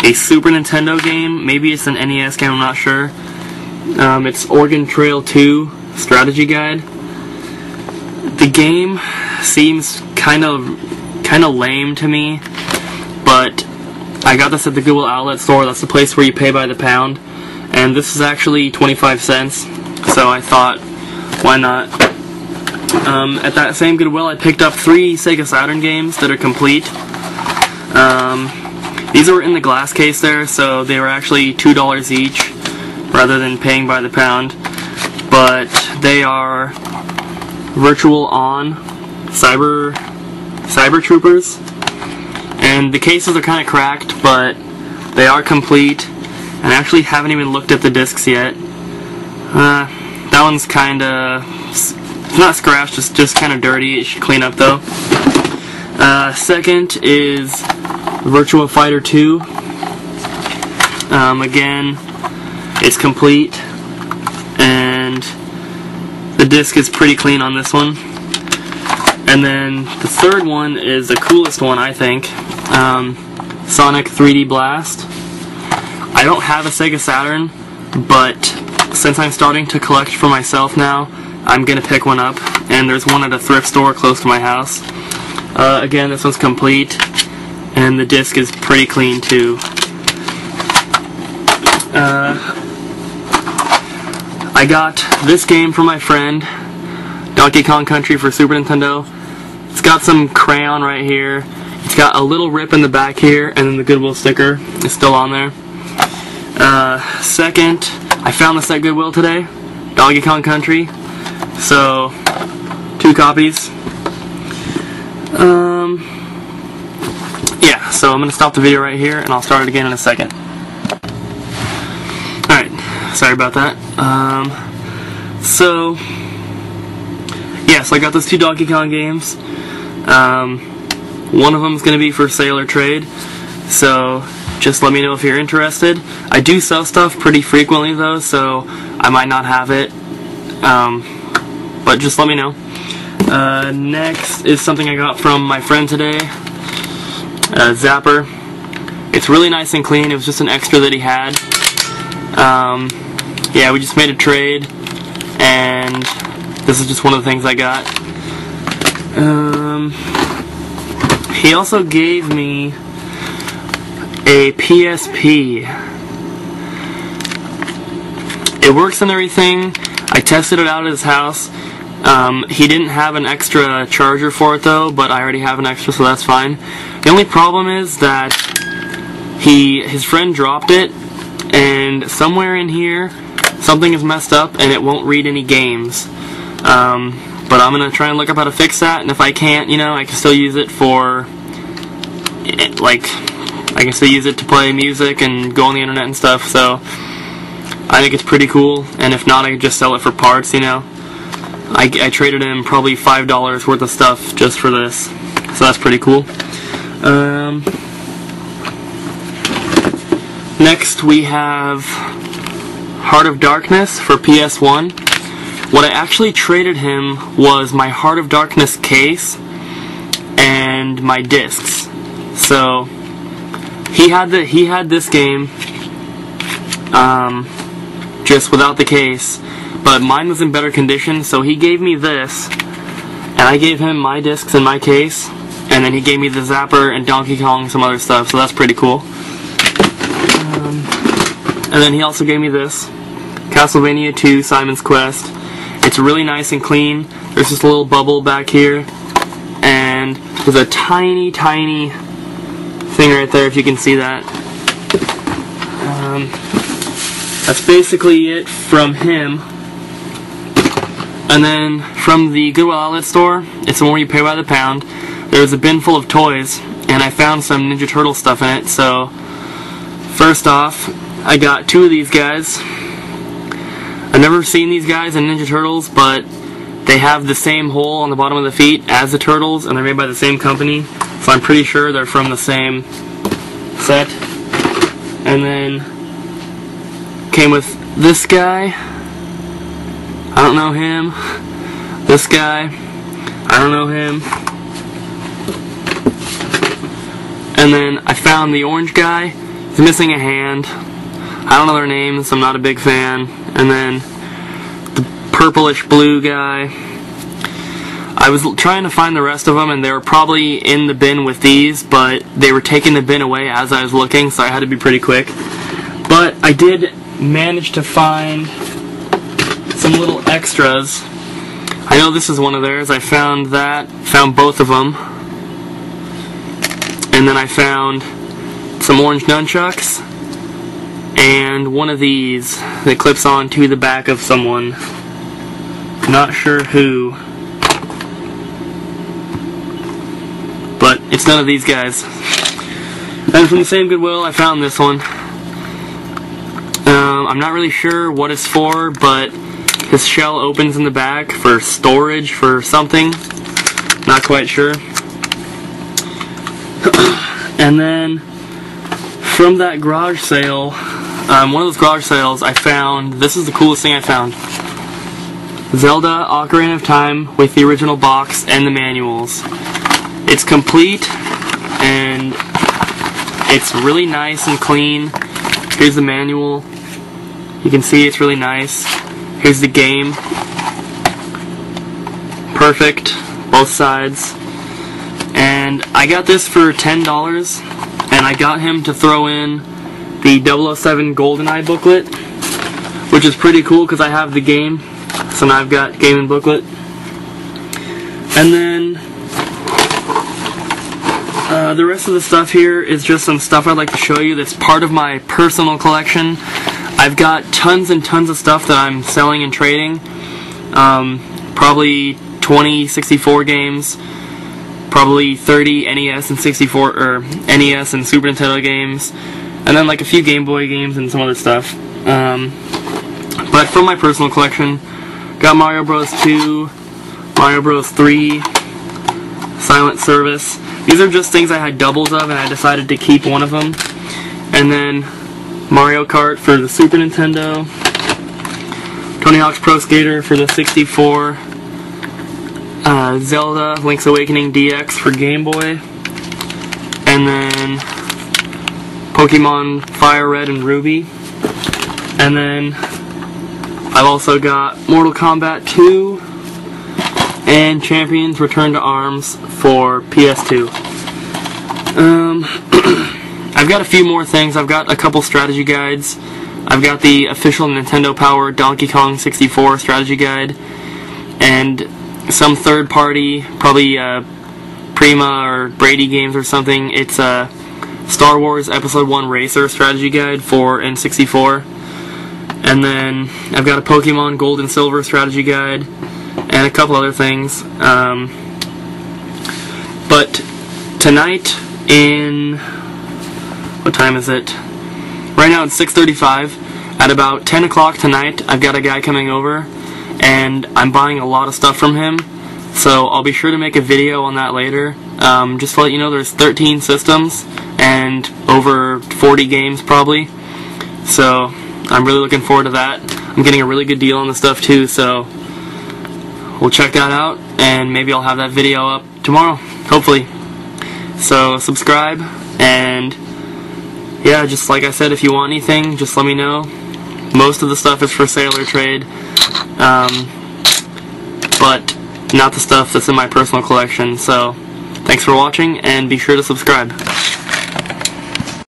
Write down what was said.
a Super Nintendo game. Maybe it's an NES game, I'm not sure. It's Oregon Trail 2 Strategy Guide. The game seems kind of lame to me, but I got this at the Goodwill Outlet store. That's the place where you pay by the pound, and this is actually 25 cents, so I thought, why not? At that same Goodwill, I picked up 3 Sega Saturn games that are complete. These were in the glass case there, so they were actually $2 each rather than paying by the pound, but they are Virtual On Cyber Troopers, and the cases are kind of cracked, but they are complete, and I actually haven't even looked at the discs yet. That one's kind of, it's not scratched, it's just kind of dirty. It should clean up though. Second is Virtua Fighter 2. Again, it's complete, and the disc is pretty clean on this one. And then the third one is the coolest one, I think. Sonic 3D Blast. I don't have a Sega Saturn, but since I'm starting to collect for myself now, I'm gonna pick one up, and there's one at a thrift store close to my house. Again, this one's complete, and the disc is pretty clean too. I got this game from my friend, Donkey Kong Country for Super Nintendo. It's got some crayon right here. It's got a little rip in the back here, and then the Goodwill sticker is still on there. Second, I found this at Goodwill today, Donkey Kong Country. So, 2 copies. Yeah, so I'm going to stop the video right here, and I'll start it again in a second. Alright, sorry about that. So I got those 2 Donkey Kong games. One of them is going to be for sale or trade, so just let me know if you're interested. I do sell stuff pretty frequently though, so I might not have it, but just let me know. Next is something I got from my friend today, Zapper. It's really nice and clean. It was just an extra that he had. Yeah, we just made a trade, and this is just one of the things I got. He also gave me a PSP. It works and everything. I tested it out at his house. He didn't have an extra charger for it though, but I already have an extra, so that's fine. The only problem is that his friend dropped it, and somewhere in here something is messed up and it won't read any games. But I'm gonna try and look up how to fix that, and if I can't, you know, I can still use it for, like, I can still use it to play music and go on the internet and stuff, so I think it's pretty cool, and if not, I could just sell it for parts, you know. I traded him probably $5 worth of stuff just for this, so that's pretty cool. Next we have Heart of Darkness for PS1. What I actually traded him was my Heart of Darkness case and my discs. So he had this game just without the case, but mine was in better condition, so he gave me this, and I gave him my discs and my case, and then he gave me the Zapper and Donkey Kong and some other stuff, so that's pretty cool. And then he also gave me this, Castlevania 2 Simon's Quest. It's really nice and clean. There's just a little bubble back here, and there's a tiny, tiny thing right there, if you can see that. That's basically it from him. And then from the Goodwill Outlet store, it's the one where you pay by the pound, there's a bin full of toys, and I found some Ninja Turtle stuff in it. So first off, I got 2 of these guys. I've never seen these guys in Ninja Turtles, but they have the same hole on the bottom of the feet as the Turtles, and they're made by the same company, so I'm pretty sure they're from the same set. And then came with this guy. I don't know him. This guy. I don't know him. And then I found the orange guy. He's missing a hand. I don't know their names, I'm not a big fan. And then the purplish blue guy. I was trying to find the rest of them, and they were probably in the bin with these, but they were taking the bin away as I was looking, so I had to be pretty quick. But I did manage to find some little extras. I know this is one of theirs. I found both of them. And then I found some orange nunchucks and one of these that clips on to the back of someone. Not sure who, but it's none of these guys. And from the same Goodwill, I found this one. I'm not really sure what it's for, but this shell opens in the back for storage for something. Not quite sure. And then from that garage sale, one of those garage sales, I found, this is the coolest thing I found. Zelda Ocarina of Time with the original box and the manuals. It's complete and it's really nice and clean. Here's the manual. You can see it's really nice. Here's the game. Perfect, both sides. And I got this for $10, and I got him to throw in the 007 GoldenEye booklet, which is pretty cool because I have the game. So now I've got game and booklet. And then the rest of the stuff here is just some stuff I'd like to show you that's part of my personal collection. I've got tons and tons of stuff that I'm selling and trading. Probably 20 64 games, probably 30 NES and 64 or NES and Super Nintendo games, and then like a few Game Boy games and some other stuff. But from my personal collection, got Mario Bros. 2, Mario Bros. 3, Silent Service. These are just things I had doubles of, and I decided to keep one of them. And then Mario Kart for the Super Nintendo, Tony Hawk's Pro Skater for the 64, Zelda Link's Awakening DX for Game Boy, and then Pokemon Fire Red and Ruby. And then I've also got Mortal Kombat 2 and Champions Return to Arms for PS2. I've got a few more things. I've got a couple strategy guides. I've got the official Nintendo Power Donkey Kong 64 strategy guide, and some third party, probably Prima or Brady Games or something. It's a Star Wars Episode 1 Racer strategy guide for N64. And then I've got a Pokemon Gold and Silver strategy guide and a couple other things. But tonight in, what time is it? Right now it's 6:35. At about 10 o'clock tonight, I've got a guy coming over, and I'm buying a lot of stuff from him. So I'll be sure to make a video on that later. Just to let you know, there's 13 systems and over 40 games probably. So I'm really looking forward to that. I'm getting a really good deal on the stuff too, so we'll check that out, and maybe I'll have that video up tomorrow, hopefully. So subscribe, and yeah, just like I said, if you want anything, just let me know. Most of the stuff is for sale or trade, but not the stuff that's in my personal collection. So thanks for watching, and be sure to subscribe.